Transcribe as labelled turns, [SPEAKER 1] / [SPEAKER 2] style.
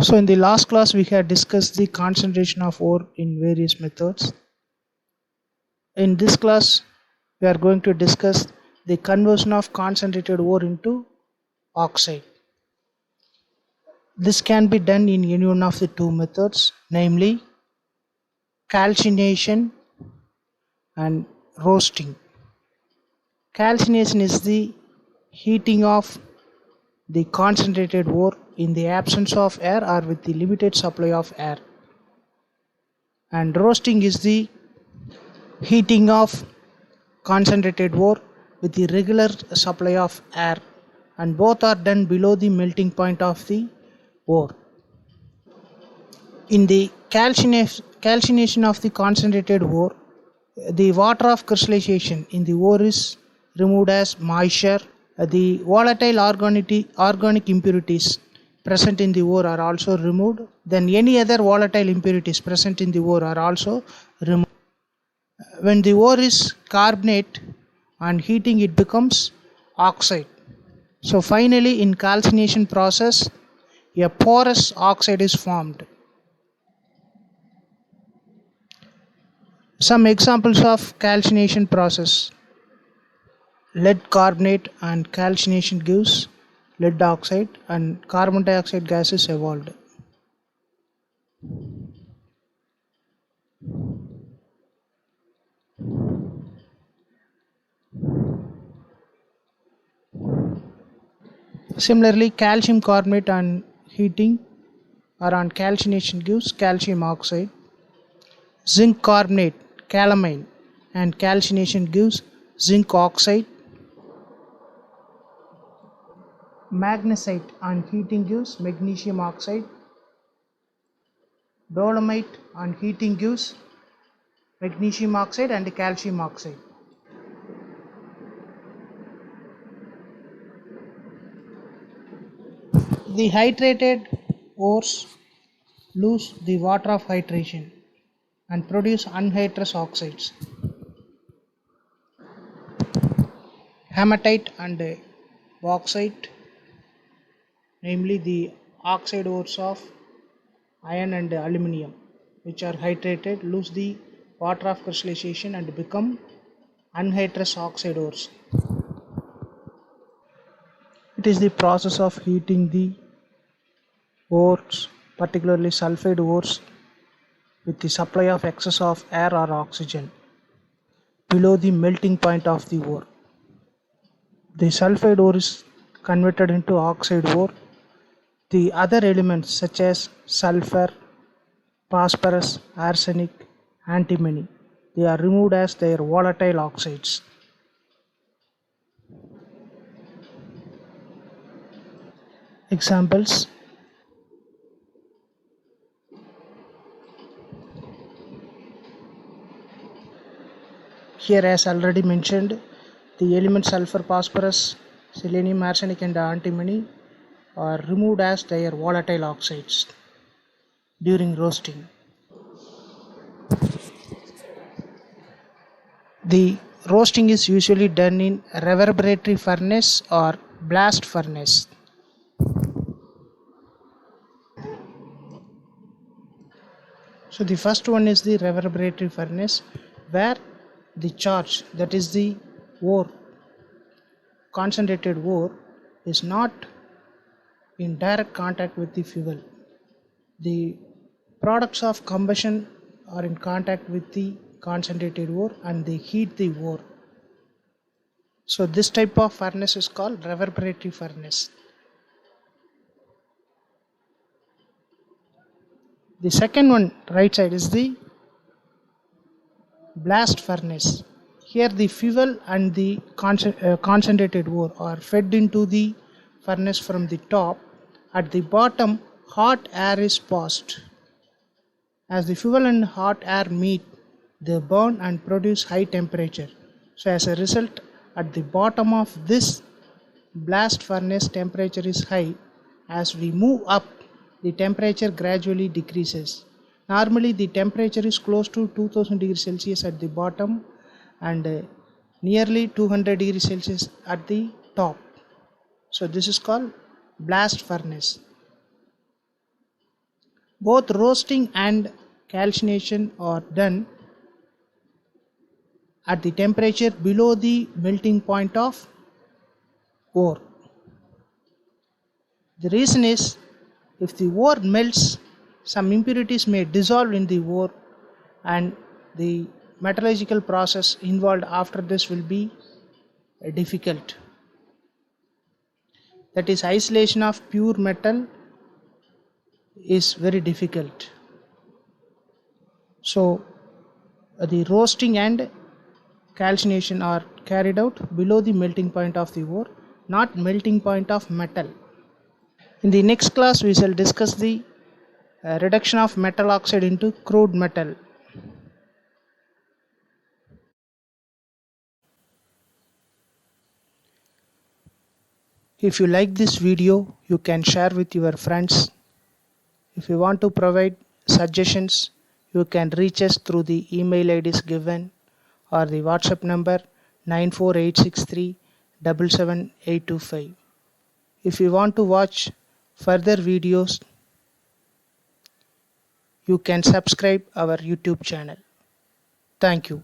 [SPEAKER 1] So in the last class we had discussed the concentration of ore in various methods. In this class we are going to discuss the conversion of concentrated ore into oxide. This can be done in any one of the two methods, namely calcination and roasting. Calcination is the heating of the concentrated ore in the absence of air or with the limited supply of air, and roasting is the heating of concentrated ore with the regular supply of air, and both are done below the melting point of the ore. In the calcination of the concentrated ore, the water of crystallization in the ore is removed as moisture. The volatile organic impurities present in the ore are also removed. Then any other volatile impurities present in the ore are also removed. When the ore is carbonate and heating, it becomes oxide. So finally, in calcination process, a porous oxide is formed. Some examples of calcination process: lead carbonate and calcination gives lead oxide, and carbon dioxide gas is evolved. Similarly, calcium carbonate and heating or on calcination gives calcium oxide. Zinc carbonate, calamine, and calcination gives zinc oxide. Magnesite on heating gives magnesium oxide. Dolomite on heating gives magnesium oxide and calcium oxide. The hydrated ores lose the water of hydration and produce anhydrous oxides. Hematite and bauxite, namely the oxide ores of iron and aluminium, which are hydrated, lose the water of crystallization and become anhydrous oxide ores. It is the process of heating the ores, particularly sulfide ores, with the supply of excess of air or oxygen below the melting point of the ore. The sulfide ore is converted into oxide ore. The other elements such as sulfur, phosphorus, arsenic, antimony, they are removed as their volatile oxides. Examples: here, as already mentioned, the elements sulfur, phosphorus, selenium, arsenic and antimony are removed as their volatile oxides during roasting. The roasting is usually done in reverberatory furnace or blast furnace. So the first one is the reverberatory furnace, where the charge, that is the ore, concentrated ore, is not in direct contact with the fuel. The products of combustion are in contact with the concentrated ore and they heat the ore. So this type of furnace is called reverberatory furnace. The second one, right side, is the blast furnace. Here the fuel and the concentrated ore are fed into the furnace from the top. At the bottom, hot air is passed. As the fuel and hot air meet, they burn and produce high temperature. So as a result, at the bottom of this blast furnace, temperature is high. As we move up, the temperature gradually decreases. Normally the temperature is close to 2000 degrees Celsius at the bottom and nearly 200 degrees Celsius at the top. So this is called blast furnace. Both roasting and calcination are done at the temperature below the melting point of ore. The reason is, if the ore melts, some impurities may dissolve in the ore, and the metallurgical process involved after this will be difficult. That is, isolation of pure metal is very difficult. So the roasting and calcination are carried out below the melting point of the ore, not melting point of metal. In the next class we shall discuss the reduction of metal oxide into crude metal. If you like this video, you can share with your friends. If you want to provide suggestions, you can reach us through the email IDs given or the WhatsApp number 94863 77825. If you want to watch further videos, you can subscribe our YouTube channel. Thank you.